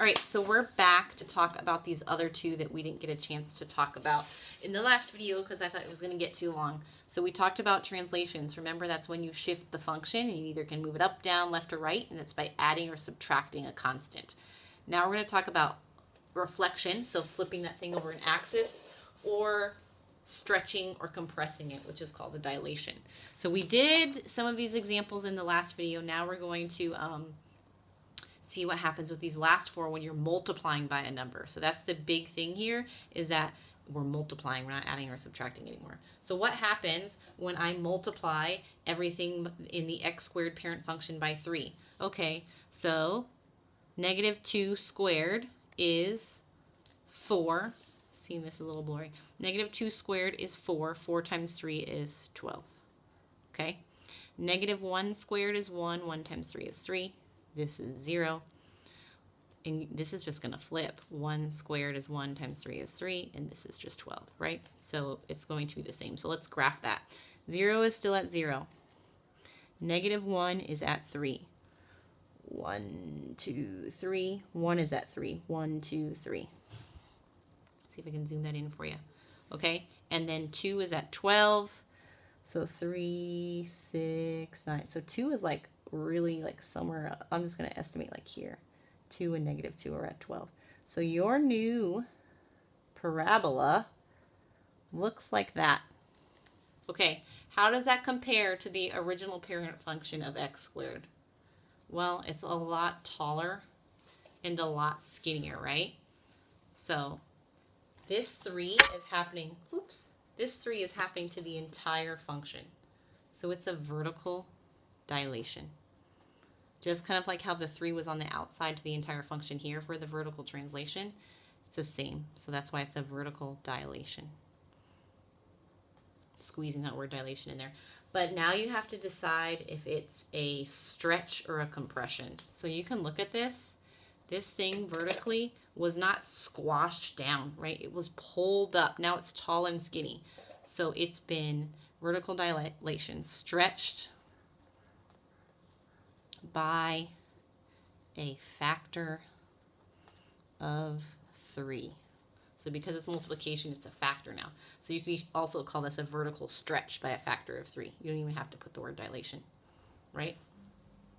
All right, so we're back to talk about these other two that we didn't get a chance to talk about in the last video because I thought it was going to get too long. So we talked about translations. Remember, that's when you shift the function and you either can move it up, down, left, or right, and it's by adding or subtracting a constant. Now we're going to talk about reflection, so flipping that thing over an axis, or stretching or compressing it, which is called a dilation. So we did some of these examples in the last video. Now we're going to see what happens with these last four when you're multiplying by a number. So that's the big thing here, is that we're multiplying, we're not adding or subtracting anymore. So what happens when I multiply everything in the x squared parent function by 3? Okay, so negative 2 squared is 4. Seeing this a little blurry. Negative 2 squared is 4. 4 times 3 is 12. Okay. Negative 1 squared is 1. 1 times 3 is 3. This is 0. And this is just going to flip. 1 squared is 1 times 3 is 3. And this is just 12, right? So it's going to be the same. So let's graph that. 0 is still at 0. Negative 1 is at 3. 1, 2, 3. 1 is at 3. 1, 2, 3. See if I can zoom that in for you. Okay, and then 2 is at 12. So 3, 6, 9. So 2 is like really like somewhere, I'm just going to estimate like here. 2 and negative 2 are at 12. So your new parabola looks like that. Okay, how does that compare to the original parent function of x squared? Well, it's a lot taller and a lot skinnier, right? So this 3 is happening, this 3 is happening to the entire function. So it's a vertical dilation. Just kind of like how the 3 was on the outside to the entire function here for the vertical translation. It's the same. So that's why it's a vertical dilation. Squeezing that word dilation in there. But now you have to decide if it's a stretch or a compression. So you can look at this. This thing vertically was not squashed down, right? It was pulled up. Now it's tall and skinny. So it's been vertical dilation, stretched by a factor of 3. So because it's multiplication, it's a factor now. So you can also call this a vertical stretch by a factor of 3. You don't even have to put the word dilation, right?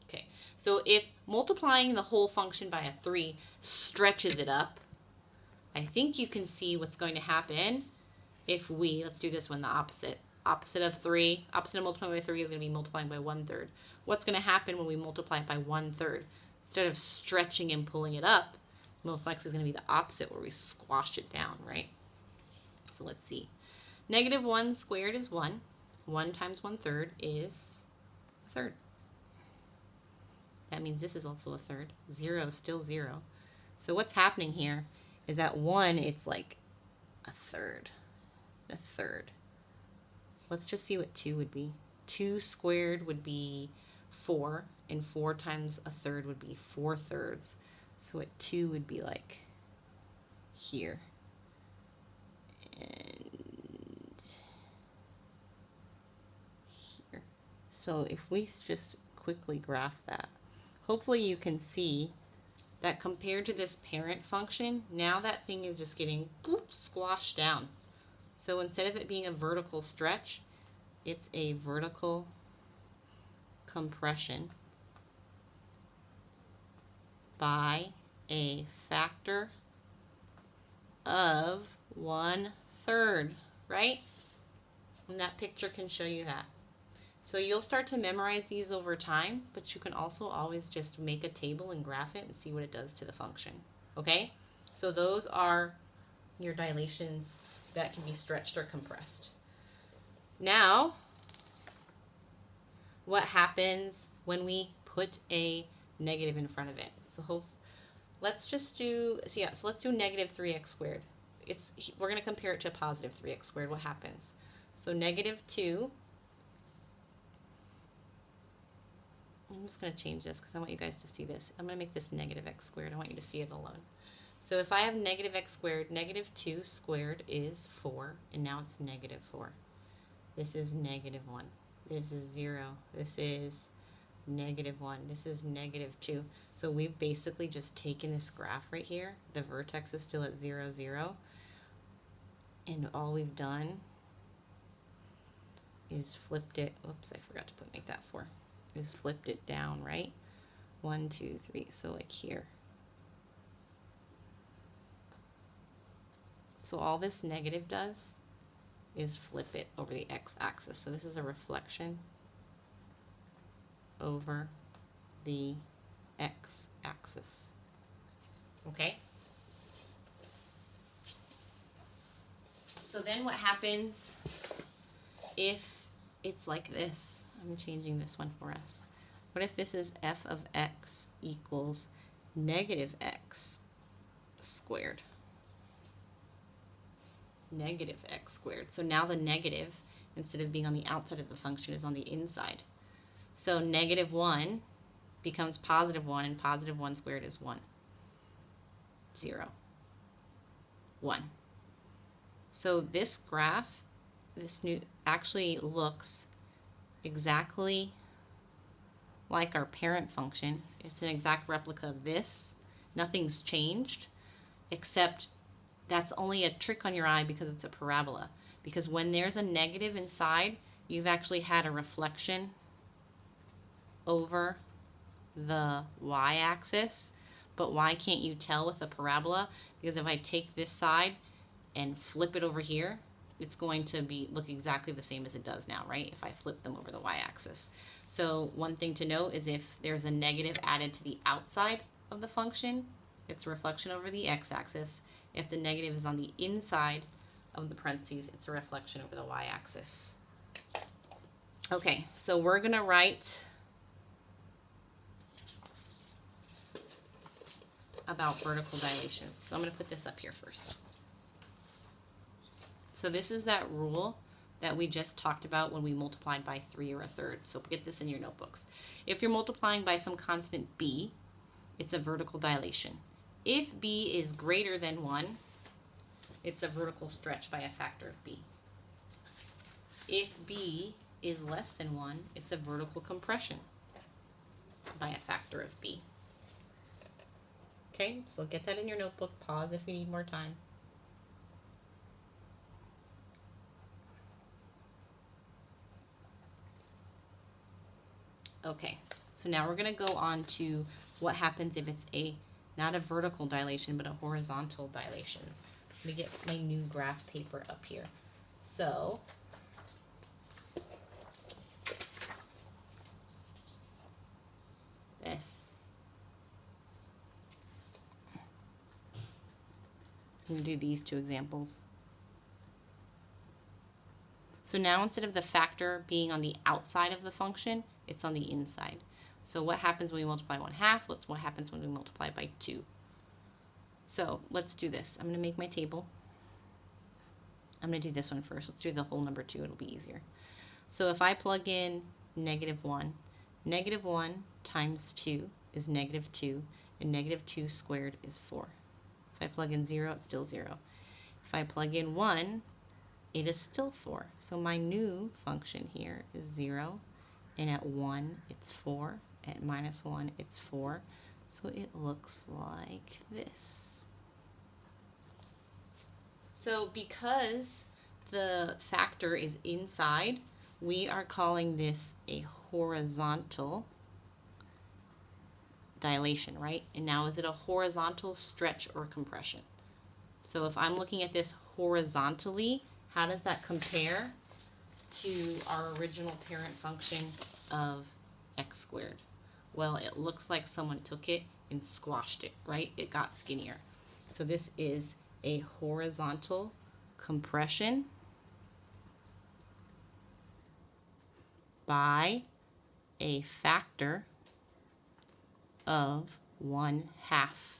Okay, so if multiplying the whole function by a 3 stretches it up, I think you can see what's going to happen if we, let's do this one, the opposite. Opposite of multiplying by 3 is going to be multiplying by 1/3. What's going to happen when we multiply it by 1/3? Instead of stretching and pulling it up, it's most likely going to be the opposite where we squash it down, right? So let's see. Negative 1 squared is 1. 1 times 1/3 is a third. That means this is also a third. 0 is still 0. So what's happening here is at 1, it's like a third. A third. Let's just see what 2 would be. 2 squared would be 4, and 4 times a third would be 4/3. So what 2 would be like here. And here. So if we just quickly graph that, hopefully you can see that compared to this parent function, now that thing is just getting squashed down. So instead of it being a vertical stretch, it's a vertical compression by a factor of 1/3, right? And that picture can show you that. So you'll start to memorize these over time, but you can also always just make a table and graph it and see what it does to the function. Okay? So those are your dilations that can be stretched or compressed. Now, what happens when we put a negative in front of it? So let's just do, so let's do negative 3x squared. We're going to compare it to a positive 3x squared. What happens? So negative 2, I'm just going to change this because I want you guys to see this. I'm going to make this negative x squared. I want you to see it alone. So if I have negative x squared, negative 2 squared is 4, and now it's negative 4. This is negative 1. This is 0. This is -1. This is -2. So we've basically just taken this graph right here. The vertex is still at 0, 0. And all we've done is flipped it. Oops, I forgot to make that 4. Is flipped it down, right? 1, 2, 3. So like here. So all this negative does is flip it over the x-axis. So this is a reflection over the x-axis. Okay? So then what happens if it's like this? I'm changing this one for us. What if this is f of x equals -x squared? -x squared. So now the negative, instead of being on the outside of the function, is on the inside. So -1 becomes +1, and +1 squared is 1. 0. 1. So this graph, this new, actually looks exactly like our parent function. It's an exact replica of this. Nothing's changed, except that's only a trick on your eye because it's a parabola. Because when there's a negative inside, you've actually had a reflection over the y-axis. But why can't you tell with a parabola? Because if I take this side and flip it over here, it's going to look exactly the same as it does now, right? If I flip them over the y-axis. So one thing to note is if there's a negative added to the outside of the function, it's a reflection over the x-axis. If the negative is on the inside of the parentheses, it's a reflection over the y-axis. Okay, so we're going to write about vertical dilations. So I'm going to put this up here first. So this is that rule that we just talked about when we multiplied by 3 or a third. So get this in your notebooks. If you're multiplying by some constant b, it's a vertical dilation. If b is greater than 1, it's a vertical stretch by a factor of b. If b is less than 1, it's a vertical compression by a factor of b. Okay, so get that in your notebook. Pause if you need more time. Okay, so now we're going to go on to what happens if it's not a vertical dilation, but a horizontal dilation. Let me get my new graph paper up here. So this. I'm going to do these two examples. So now instead of the factor being on the outside of the function, it's on the inside. So what happens when we multiply 1/2? What happens when we multiply by 2? So let's do this. I'm going to make my table. I'm going to do this one first. Let's do the whole number 2. It'll be easier. So if I plug in -1, -1 times 2 is -2, and -2 squared is 4. If I plug in 0, it's still 0. If I plug in 1, it is still 4. So my new function here is 0, and at 1, it's 4. At -1, it's 4. So it looks like this. So because the factor is inside, we are calling this a horizontal dilation, right? And now is it a horizontal stretch or compression? So if I'm looking at this horizontally, how does that compare to our original parent function of x squared? Well, it looks like someone took it and squashed it, right? It got skinnier. So this is a horizontal compression by a factor of 1/2.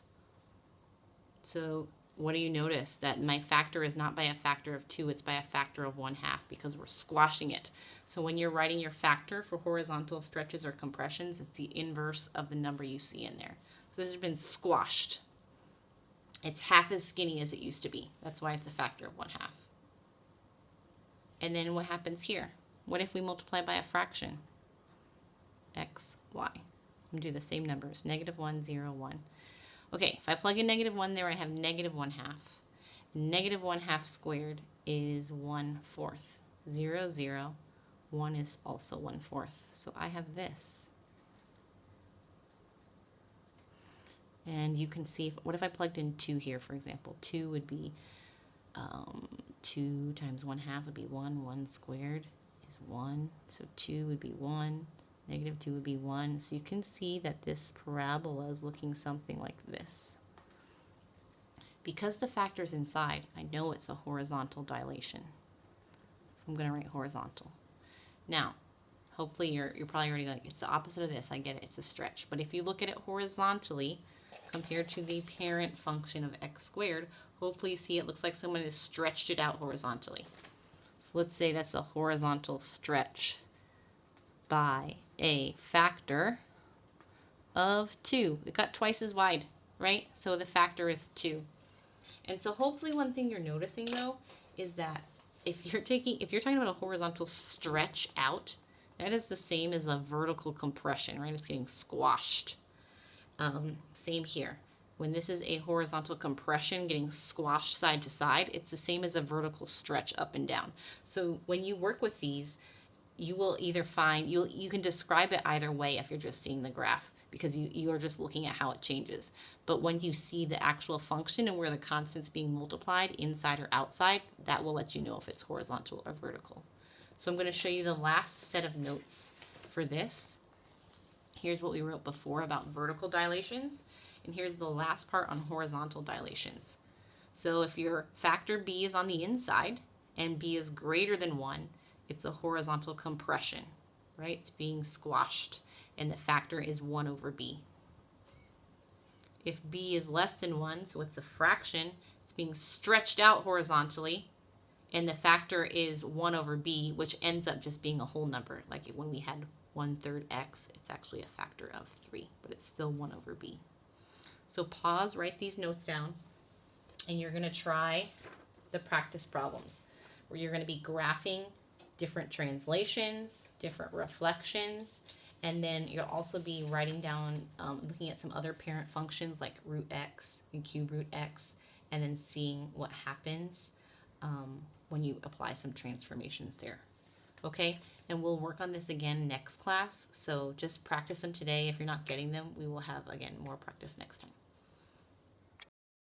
So what do you notice? That my factor is not by a factor of 2, it's by a factor of 1/2 because we're squashing it. So when you're writing your factor for horizontal stretches or compressions, it's the inverse of the number you see in there. So this has been squashed. It's half as skinny as it used to be. That's why it's a factor of 1/2. And then what happens here? What if we multiply by a fraction? X y. I'm going to do the same numbers, negative 1, 0, 1. Okay, if I plug in negative 1 there, I have negative 1/2. Negative 1/2 squared is 1/4. 0, 0. 1 is also 1/4. So I have this. And you can see, what if I plugged in 2 here, for example? 2 would be, 2 times 1/2 would be 1. 1 squared is 1. So 2 would be 1. Negative 2 would be 1. So you can see that this parabola is looking something like this. Because the factor's inside, I know it's a horizontal dilation. So I'm going to write horizontal. Now, hopefully you're probably already like, it's the opposite of this. I get it. It's a stretch. But if you look at it horizontally compared to the parent function of x squared, hopefully you see it looks like someone has stretched it out horizontally. So let's say that's a horizontal stretch by a factor of 2. It got twice as wide, right? So the factor is 2. And so hopefully one thing you're noticing though is that if you're talking about a horizontal stretch out, that is the same as a vertical compression, right? It's getting squashed. Same here. When this is a horizontal compression getting squashed side to side, it's the same as a vertical stretch up and down. So when you work with these, you will either find, you can describe it either way if you're just seeing the graph, because you are just looking at how it changes. But when you see the actual function and where the constant's being multiplied, inside or outside, that will let you know if it's horizontal or vertical. So I'm going to show you the last set of notes for this. Here's what we wrote before about vertical dilations, and here's the last part on horizontal dilations. So if your factor b is on the inside and b is greater than 1, it's a horizontal compression, right? It's being squashed, and the factor is 1 over b. If b is less than 1, so it's a fraction, it's being stretched out horizontally, and the factor is 1 over b, which ends up just being a whole number. Like when we had 1/3 x, it's actually a factor of 3, but it's still 1 over b. So pause, write these notes down, and you're going to try the practice problems, where you're going to be graphing different translations, different reflections, and then you'll also be writing down, looking at some other parent functions like root x and cube root x, and then seeing what happens when you apply some transformations there. Okay, and we'll work on this again next class, so just practice them today. If you're not getting them, we will have, again, more practice next time.